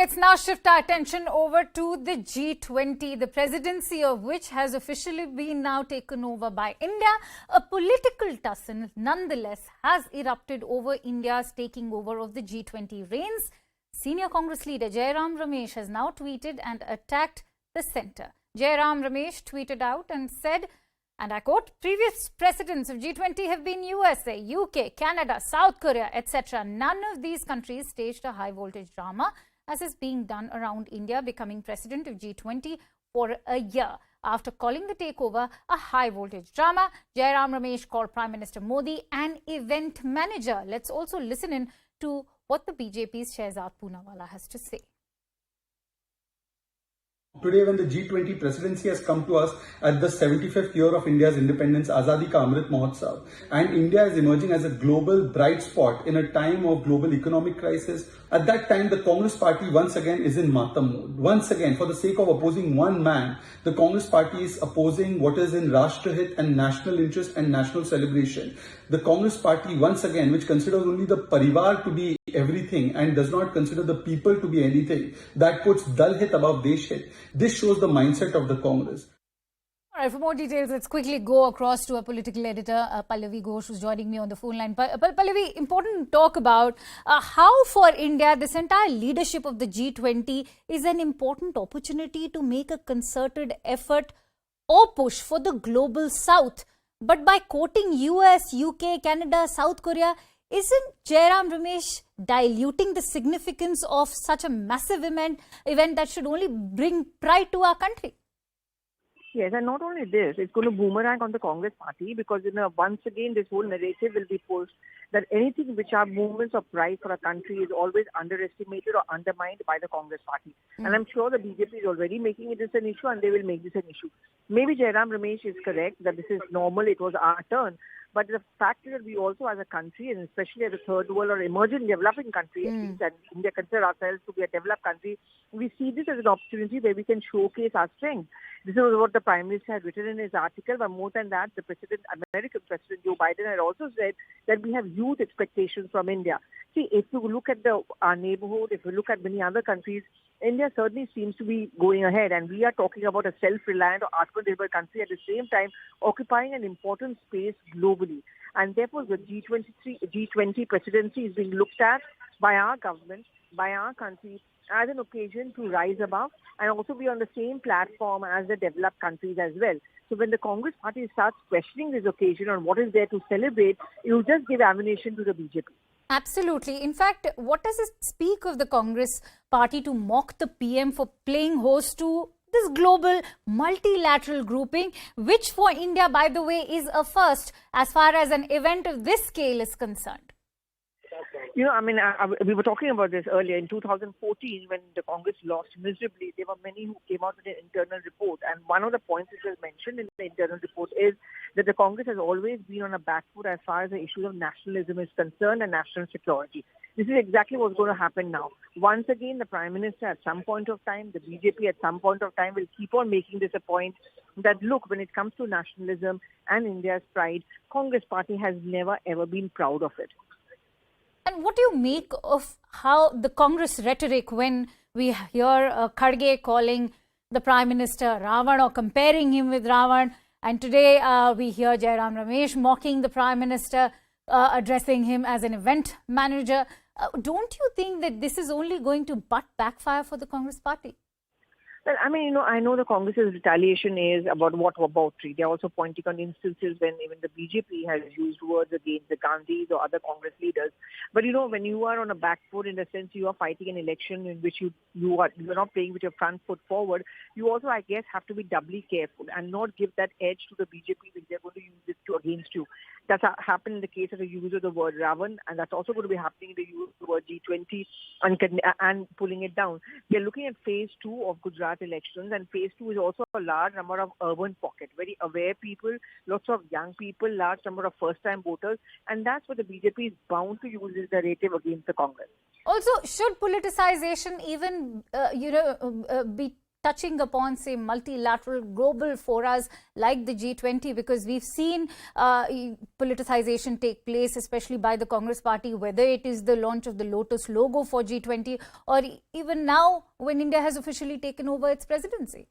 let's now shift our attention over to the G20, the presidency of which has officially been now taken over by India. A political tussle, nonetheless, has erupted over India's taking over of the G20 reins. Senior Congress leader Jairam Ramesh has now tweeted and attacked the centre. Jairam Ramesh tweeted out and said, and I quote, "Previous presidents of G20 have been USA, UK, Canada, South Korea, etc. None of these countries staged a high-voltage drama as is being done around India becoming president of G20 for a year." After calling the takeover a high-voltage drama, Jairam Ramesh called Prime Minister Modi an event manager. Let's also listen in to what the BJP's Shehzad Poonawalla has to say. Today, when the G20 presidency has come to us at the 75th year of India's independence, Azadi Ka Amrit Mahotsav, and India is emerging as a global bright spot in a time of global economic crisis, at that time the Congress party once again is in Matam mode. Once again, for the sake of opposing one man, the Congress party is opposing what is in Rashtrahit and national interest and national celebration. The Congress party once again, which considers only the parivar to be everything and does not consider the people to be anything, that puts Dal Hit above Desh Hit. This shows the mindset of the Congress. All right, for more details, let's quickly go across to our political editor, Pallavi Ghosh, who's joining me on the phone line. Pallavi, important to talk about how for India, this entire leadership of the G20 is an important opportunity to make a concerted effort or push for the global south. But by quoting US, UK, Canada, South Korea, isn't Jairam Ramesh diluting the significance of such a massive event that should only bring pride to our country? Yes, and not only this, it's going to boomerang on the Congress party because once again this whole narrative will be pushed that anything which are movements of pride for a country is always underestimated or undermined by the Congress party. And I'm sure the BJP is already making it an issue and they will make this an issue. Maybe Jairam Ramesh is correct that this is normal, it was our turn. But the fact is that we also as a country, and especially as a third world or emerging developing country, at least, and India consider ourselves to be a developed country, we see this as an opportunity where we can showcase our strength. This is what the Prime Minister had written in his article, but more than that, the American President Joe Biden had also said that we have huge expectations from India. See, if you look at our neighborhood, if you look at many other countries, India certainly seems to be going ahead, and we are talking about a self-reliant or Atmanirbhar country at the same time occupying an important space globally. And therefore, the G20 presidency is being looked at by our government, by our country, as an occasion to rise above and also be on the same platform as the developed countries as well. So when the Congress party starts questioning this occasion on what is there to celebrate, it will just give ammunition to the BJP. Absolutely. In fact, what does it speak of the Congress party to mock the PM for playing host to this global multilateral grouping, which for India, by the way, is a first as far as an event of this scale is concerned? You know, we were talking about this earlier. In 2014, when the Congress lost miserably, there were many who came out with an internal report. And one of the points which was mentioned in the internal report is that the Congress has always been on a back foot as far as the issues of nationalism is concerned and national security. This is exactly what's going to happen now. Once again, the Prime Minister at some point of time, the BJP at some point of time will keep on making this a point that, look, when it comes to nationalism and India's pride, Congress party has never ever been proud of it. And what do you make of how the Congress rhetoric when we hear Kharge calling the Prime Minister Ravan or comparing him with Ravan, and today we hear Jairam Ramesh mocking the Prime Minister, addressing him as an event manager. Don't you think that this is only going to backfire for the Congress party? Well, I know the Congress's retaliation is about tree. They're also pointing on instances when even the BJP has used words against the Gandhis or other Congress leaders. But, when you are on a back foot, in the sense you are fighting an election in which you're not playing with your front foot forward, you also, I guess, have to be doubly careful and not give that edge to the BJP when they're going to use it against you. That's happened in the case of the use of the word Ravan, and that's also going to be happening in the use of the word G20 and pulling it down. We're looking at phase 2 of Gujarat elections, and phase 2 is also a large number of urban pockets, very aware people, lots of young people, large number of first-time voters, and that's what the BJP is bound to use this narrative against the Congress. Also, should politicization even, be touching upon, say, multilateral global forums like the G20, because we've seen politicization take place, especially by the Congress party, whether it is the launch of the Lotus logo for G20 or even now when India has officially taken over its presidency.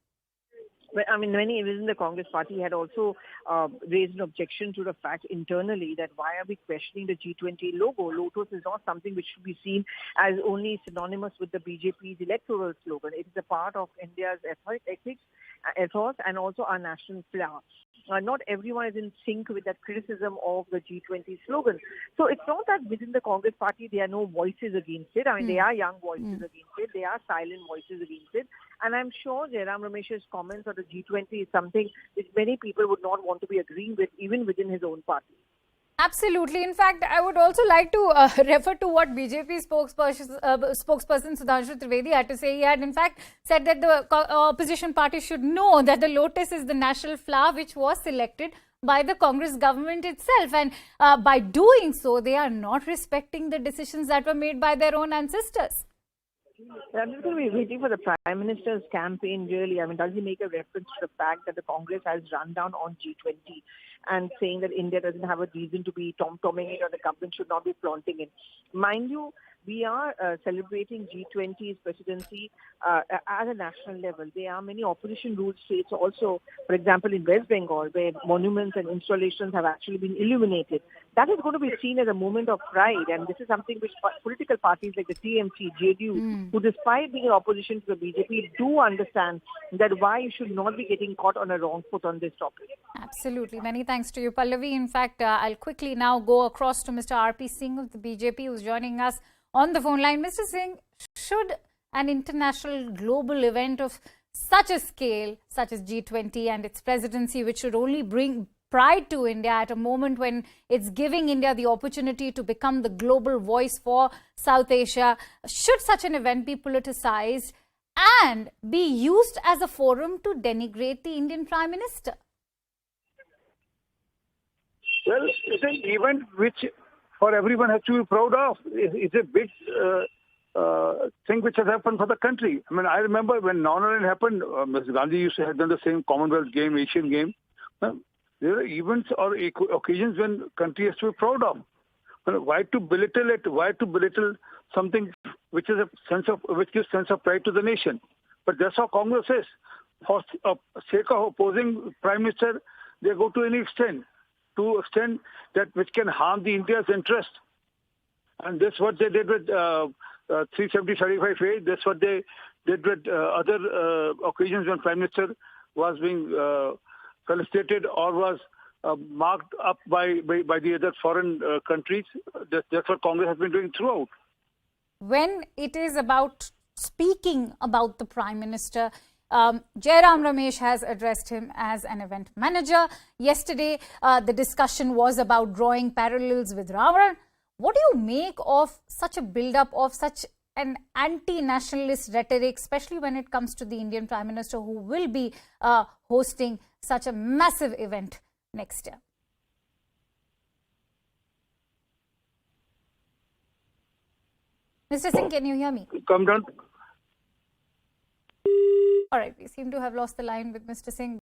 I mean, many within the Congress party had also raised an objection to the fact internally that why are we questioning the G20 logo? Lotus is not something which should be seen as only synonymous with the BJP's electoral slogan. It is a part of India's ethos and also our national flag. Not everyone is in sync with that criticism of the G20 slogan. So it's not that within the Congress party there are no voices against it. I mean, there are young voices against it. There are silent voices against it. And I'm sure Jairam Ramesh's comments on the G20 is something which many people would not want to be agreeing with, even within his own party. Absolutely. In fact, I would also like to refer to what BJP spokesperson Sudhanshu Trivedi had to say. He had in fact said that the opposition party should know that the lotus is the national flower which was selected by the Congress government itself. And by doing so, they are not respecting the decisions that were made by their own ancestors. I'm just going to be waiting for the Prime Minister's campaign, really. I mean, does he make a reference to the fact that the Congress has run down on G20 and saying that India doesn't have a reason to be tom-tomming it or the government should not be flaunting it? Mind you, we are celebrating G20's presidency at a national level. There are many opposition-ruled states also, for example, in West Bengal, where monuments and installations have actually been illuminated. That is going to be seen as a moment of pride, and this is something which political parties like the TMC, JDU, who despite being in opposition to the BJP, do understand that why you should not be getting caught on a wrong foot on this topic. Absolutely. Many thanks to you, Pallavi. In fact, I'll quickly now go across to Mr. R.P. Singh of the BJP, who's joining us on the phone line. Mr. Singh, should an international global event of such a scale, such as G20 and its presidency, which should only bring pride to India at a moment when it's giving India the opportunity to become the global voice for South Asia, should such an event be politicized and be used as a forum to denigrate the Indian Prime Minister? Well, it's an event which for everyone has to be proud of. It's a big thing which has happened for the country. I mean, I remember when Narendra happened, Mr. Gandhi used to have done the same Commonwealth game, Asian game. There are events or occasions when country has to be proud of. Why to belittle it? Why to belittle something which is which gives sense of pride to the nation? But that's how Congress is. For sake of opposing Prime Minister, they go to any extent, to extent that which can harm the India's interest. And that's what they did with 370-35A. That's what they did with other occasions when Prime Minister was being felicitated or was marked up by the other foreign countries. That's what Congress has been doing throughout. When it is about speaking about the Prime Minister, Jairam Ramesh has addressed him as an event manager. Yesterday, the discussion was about drawing parallels with Ravana. What do you make of such a build-up of such an anti-nationalist rhetoric, especially when it comes to the Indian Prime Minister, who will be hosting such a massive event next year? Mr. Singh, can you hear me? Come down. All right, we seem to have lost the line with Mr. Singh.